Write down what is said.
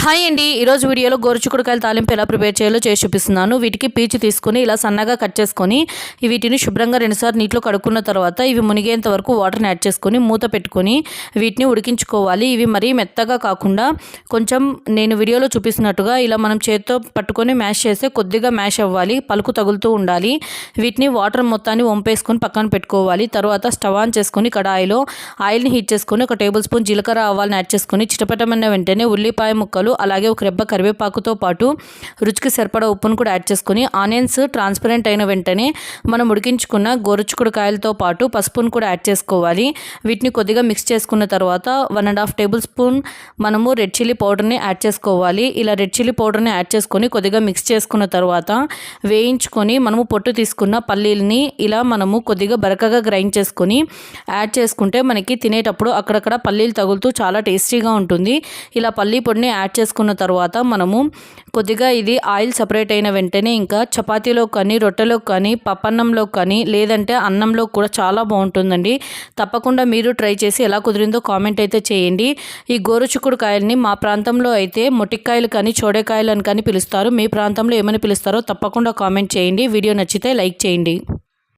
Hi అండి, ఈరోజు వీడియోలో గోరుచిక్కుడుకాయల తాలింపు ఎలా ప్రిపేర్ చేయాలో చేసి చూపిస్తున్నాను. వీటికి పీచు తీసుకొని ఇలా సన్నగా కట్ చేసుకొని వీటిని శుభ్రంగా 2 సార్లు నీటిలో కడుక్కున్న తర్వాత ఇవి మునిగేంత వరకు వాటర్ని యాడ్ చేసుకొని మూత పెట్టుకొని వీటిని ఉడికించుకోవాలి. ఇవి మరీ మెత్తగా కాకుండా కొంచెం నేను వీడియోలో చూపిస్తున్నట్టుగా ఇలా మనం చేతితో పట్టుకొని మ్యాష్ చేస్తే కొద్దిగా మ్యాష్ అవ్వాలి, పలుకు తగులుతూ ఉండాలి. వీటిని వాటర్ మొత్తాన్ని వంపేసుకొని పక్కన పెట్టుకోవాలి. తర్వాత స్టవ్ ఆన్ చేసుకొని కడాయిలో ఆయిల్ని హీట్ చేసుకొని 1 టేబుల్ స్పూన్ జీలకర్ర ఆవాలను యాడ్ చేసుకొని చిటపటమన్న వెంటనే ఉల్లిపాయ ముక్కలు అలాగే ఒక రెబ్బ కరివేపాకుతో పాటు రుచికి సరిపడా ఉప్పును కూడా యాడ్ చేసుకొని ఆనియన్స్ ట్రాన్స్పరెంట్ అయిన వెంటనే మనం ఉడికించుకున్న గోరుచిక్కుడుకాయలతో పాటు పసుపును కూడా యాడ్ చేసుకోవాలి. వీటిని కొద్దిగా మిక్స్ చేసుకున్న తర్వాత 1.5 టేబుల్ స్పూన్ మనము రెడ్ చిల్లీ పౌడర్ని యాడ్ చేసుకోవాలి. ఇలా రెడ్ చిల్లీ పౌడర్ని యాడ్ చేసుకొని కొద్దిగా మిక్స్ చేసుకున్న తర్వాత వేయించుకొని మనము పొట్టు తీసుకున్న పల్లీలని ఇలా మనము కొద్దిగా బరకగా గ్రైండ్ చేసుకొని యాడ్ చేసుకుంటే మనకి తినేటప్పుడు అక్కడక్కడ పల్లీలు తగులుతూ చాలా టేస్టీగా ఉంటుంది. ఇలా పల్లీ పొడిని యాడ్ చేసుకున్న తర్వాత మనము కొద్దిగా ఇది ఆయిల్ సపరేట్ అయిన వెంటనే ఇంకా చపాతీలో కానీ రొట్టెలో కానీ పప్పన్నంలో కానీ లేదంటే అన్నంలో కూడా చాలా బాగుంటుందండి. తప్పకుండా మీరు ట్రై చేసి ఎలా కుదిరిందో కామెంట్ అయితే చేయండి. ఈ గోరుచిక్కుడుకాయల్ని మా ప్రాంతంలో అయితే మొటిక్కాయలు కానీ చోడేకాయలు అని కానీ పిలుస్తారు. మీ ప్రాంతంలో ఏమని పిలుస్తారో తప్పకుండా కామెంట్ చేయండి. వీడియో నచ్చితే లైక్ చేయండి.